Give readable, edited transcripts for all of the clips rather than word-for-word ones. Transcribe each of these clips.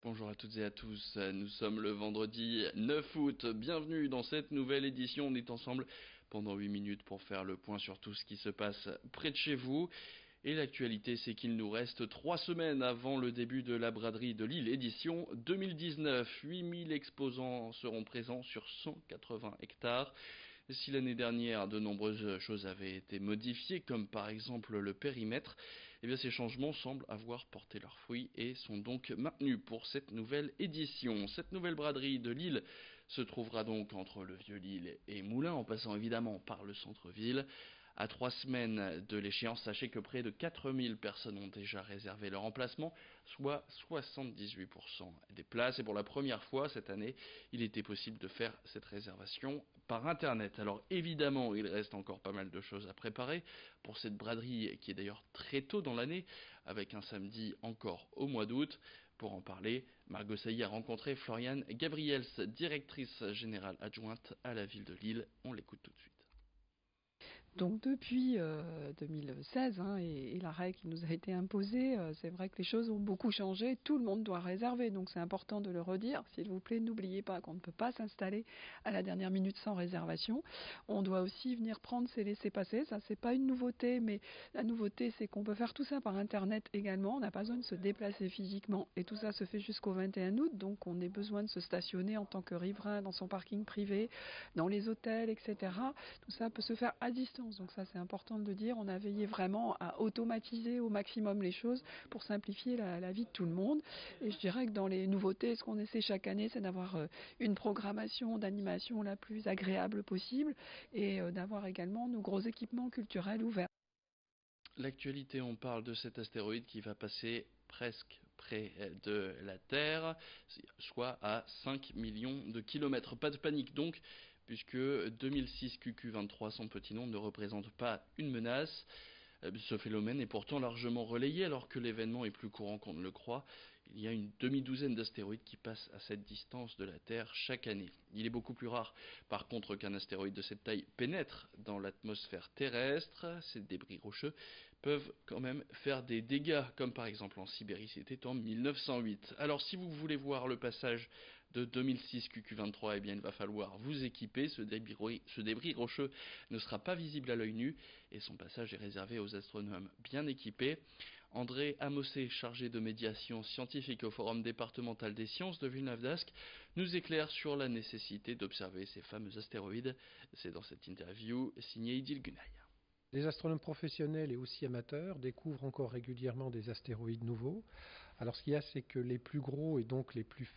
Bonjour à toutes et à tous, nous sommes le vendredi 9 août, bienvenue dans cette nouvelle édition, on est ensemble pendant 8 minutes pour faire le point sur tout ce qui se passe près de chez vous. Et l'actualité, c'est qu'il nous reste 3 semaines avant le début de la braderie de Lille édition 2019. 8000 exposants seront présents sur 180 hectares. Si l'année dernière, de nombreuses choses avaient été modifiées, comme par exemple le périmètre, eh bien ces changements semblent avoir porté leurs fruits et sont donc maintenus pour cette nouvelle édition. Cette nouvelle braderie de Lille se trouvera donc entre le Vieux-Lille et Moulins, en passant évidemment par le centre-ville. À 3 semaines de l'échéance, sachez que près de 4000 personnes ont déjà réservé leur emplacement, soit 78% des places. Et pour la première fois cette année, il était possible de faire cette réservation par Internet. Alors évidemment, il reste encore pas mal de choses à préparer pour cette braderie qui est d'ailleurs très tôt dans l'année, avec un samedi encore au mois d'août. Pour en parler, Margot Sailly a rencontré Floriane Gabriels, directrice générale adjointe à la ville de Lille. On l'écoute tout de suite. Donc depuis 2016 et l'arrêt qui nous a été imposé, c'est vrai que les choses ont beaucoup changé. Tout le monde doit réserver, donc c'est important de le redire. S'il vous plaît, n'oubliez pas qu'on ne peut pas s'installer à la dernière minute sans réservation. On doit aussi venir prendre ses laissez-passer. Ça, c'est pas une nouveauté, mais la nouveauté, c'est qu'on peut faire tout ça par Internet également. On n'a pas besoin de se déplacer physiquement et tout ça se fait jusqu'au 21 août. Donc on a besoin de se stationner en tant que riverain dans son parking privé, dans les hôtels, etc. Tout ça peut se faire à distance. Donc ça, c'est important de le dire. On a veillé vraiment à automatiser au maximum les choses pour simplifier la vie de tout le monde. Et je dirais que dans les nouveautés, ce qu'on essaie chaque année, c'est d'avoir une programmation d'animation la plus agréable possible et d'avoir également nos gros équipements culturels ouverts. L'actualité, on parle de cet astéroïde qui va passer presque près de la Terre, soit à 5 millions de kilomètres. Pas de panique donc, puisque 2006 QQ23, son petit nom, ne représente pas une menace. Ce phénomène est pourtant largement relayé alors que l'événement est plus courant qu'on ne le croit. Il y a une demi-douzaine d'astéroïdes qui passent à cette distance de la Terre chaque année. Il est beaucoup plus rare par contre qu'un astéroïde de cette taille pénètre dans l'atmosphère terrestre. Ces débris rocheux peuvent quand même faire des dégâts, comme par exemple en Sibérie, c'était en 1908. Alors si vous voulez voir le passage de 2006 QQ23, eh bien il va falloir vous équiper. Ce débris rocheux ne sera pas visible à l'œil nu et son passage est réservé aux astronomes bien équipés. André Amossé, chargé de médiation scientifique au Forum départemental des sciences de Villeneuve-d'Ascq, nous éclaire sur la nécessité d'observer ces fameux astéroïdes. C'est dans cette interview signée Idil Gunay. Les astronomes professionnels et aussi amateurs découvrent encore régulièrement des astéroïdes nouveaux. Alors ce qu'il y a, c'est que les plus gros et donc les plus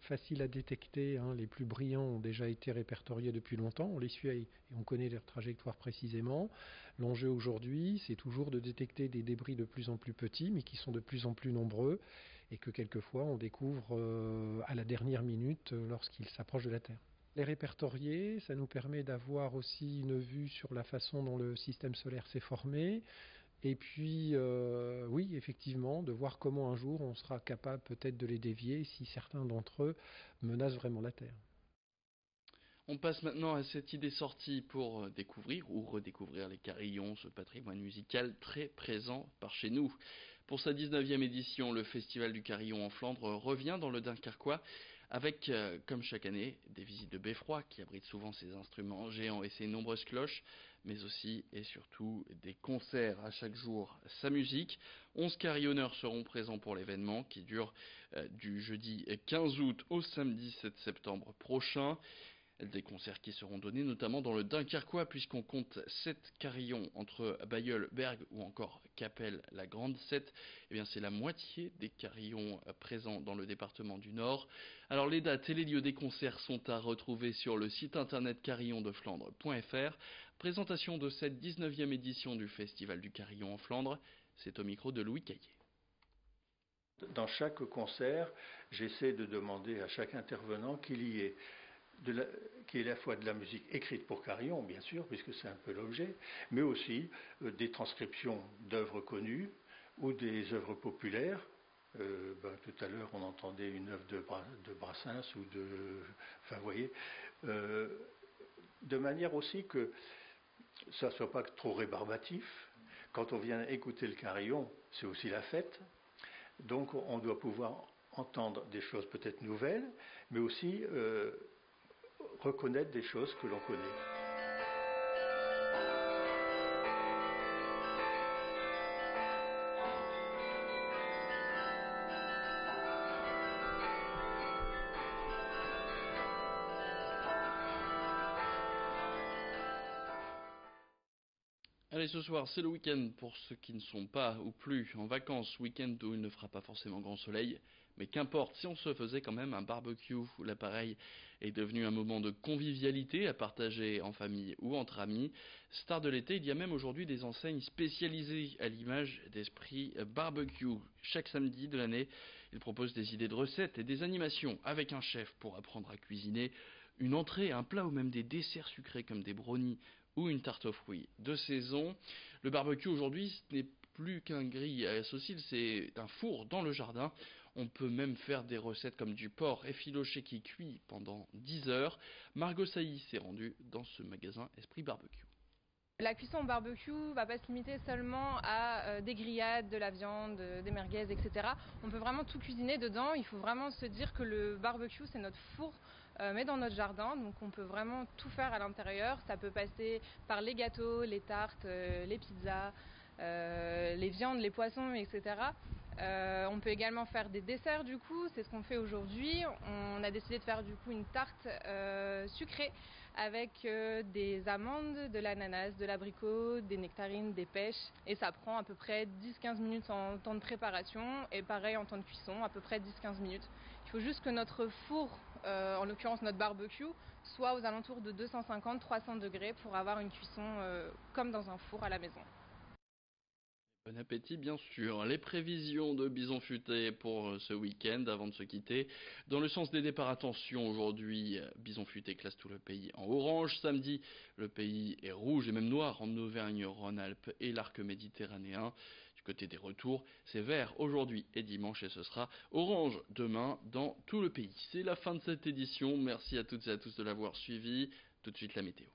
faciles à détecter, les plus brillants ont déjà été répertoriés depuis longtemps. On les suit et on connaît leur trajectoire précisément. L'enjeu aujourd'hui, c'est toujours de détecter des débris de plus en plus petits, mais qui sont de plus en plus nombreux et que quelquefois on découvre à la dernière minute lorsqu'ils s'approchent de la Terre. Les répertorier, ça nous permet d'avoir aussi une vue sur la façon dont le système solaire s'est formé. Et puis, oui, effectivement, de voir comment un jour on sera capable peut-être de les dévier si certains d'entre eux menacent vraiment la Terre. On passe maintenant à cette idée sortie pour découvrir ou redécouvrir les carillons, ce patrimoine musical très présent par chez nous. Pour sa 19e édition, le Festival du Carillon en Flandre revient dans le Dunkerquois avec, comme chaque année, des visites de beffroi qui abritent souvent ses instruments géants et ses nombreuses cloches, mais aussi et surtout des concerts à chaque jour, sa musique. 11 carillonneurs seront présents pour l'événement qui dure du jeudi 15 août au samedi 7 septembre prochain. Des concerts qui seront donnés notamment dans le Dunkerquois puisqu'on compte 7 carillons entre Bailleul, Bergues ou encore Capelle-la-Grande. 7, eh bien c'est la moitié des carillons présents dans le département du Nord. Alors les dates et les lieux des concerts sont à retrouver sur le site internet carillondeflandre.fr. Présentation de cette 19e édition du Festival du Carillon en Flandre. C'est au micro de Louis Caillé. Dans chaque concert, j'essaie de demander à chaque intervenant qu'il y ait qui est à la fois de la musique écrite pour carillon, bien sûr, puisque c'est un peu l'objet, mais aussi des transcriptions d'œuvres connues ou des œuvres populaires. Tout à l'heure, on entendait une œuvre de Brassens ou de... Enfin, vous voyez, de manière aussi que ça ne soit pas trop rébarbatif. Quand on vient écouter le carillon, c'est aussi la fête. Donc, on doit pouvoir entendre des choses peut-être nouvelles, mais aussi reconnaître des choses que l'on connaît. Allez, ce soir, c'est le week-end pour ceux qui ne sont pas ou plus en vacances, week-end où il ne fera pas forcément grand soleil. Mais qu'importe, si on se faisait quand même un barbecue où l'appareil est devenu un moment de convivialité à partager en famille ou entre amis. Star de l'été, il y a même aujourd'hui des enseignes spécialisées à l'image d'Esprit Barbecue. Chaque samedi de l'année, ils proposent des idées de recettes et des animations avec un chef pour apprendre à cuisiner une entrée, un plat ou même des desserts sucrés comme des brownies ou une tarte aux fruits de saison. Le barbecue aujourd'hui, ce n'est plus qu'un grill à saucisse, c'est un four dans le jardin. On peut même faire des recettes comme du porc effiloché qui cuit pendant 10 heures. Margot Sailly s'est rendue dans ce magasin Esprit Barbecue. La cuisson au barbecue ne va pas se limiter seulement à des grillades, de la viande, des merguez, etc. On peut vraiment tout cuisiner dedans. Il faut vraiment se dire que le barbecue, c'est notre four, mais dans notre jardin. Donc on peut vraiment tout faire à l'intérieur. Ça peut passer par les gâteaux, les tartes, les pizzas, les viandes, les poissons, etc. On peut également faire des desserts du coup, c'est ce qu'on fait aujourd'hui. On a décidé de faire du coup une tarte sucrée avec des amandes, de l'ananas, de l'abricot, des nectarines, des pêches. Et ça prend à peu près 10-15 minutes en temps de préparation et pareil en temps de cuisson, à peu près 10-15 minutes. Il faut juste que notre four, en l'occurrence notre barbecue, soit aux alentours de 250-300 degrés pour avoir une cuisson comme dans un four à la maison. Bon appétit bien sûr. Les prévisions de Bison Futé pour ce week-end avant de se quitter. Dans le sens des départs, attention, aujourd'hui Bison Futé classe tout le pays en orange. Samedi, le pays est rouge et même noir en Auvergne-Rhône-Alpes et l'arc méditerranéen. Du côté des retours, c'est vert aujourd'hui et dimanche et ce sera orange demain dans tout le pays. C'est la fin de cette édition. Merci à toutes et à tous de l'avoir suivi. Tout de suite la météo.